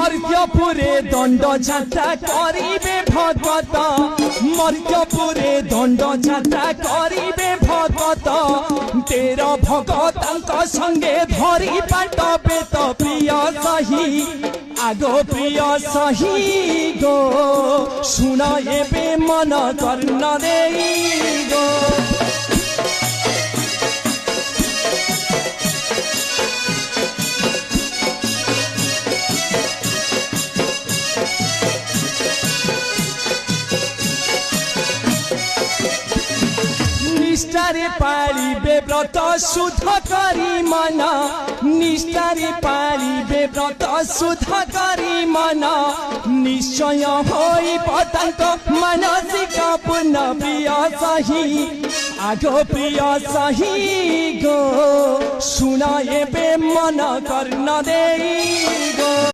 मर्त्यपुरे दंड जात्रा करिबे भगत मर्त्यपुरे दंड जात्रा करिबे भगत तेर भगतंक संगे धरी पाटबे तो प्रिय सही आगो प्रिय सही गो सुन एबे मन कर्ण देई गो निष्ठारे पालिबे व्रत शुद्ध करी मन निष्ठारे पालिबे व्रत शुद्ध करी मन निश्चय होई पतंक मानसिक पुण्य प्रिय सही आगो प्रिय सही गो सुन एबे मन कर्ण देई गो।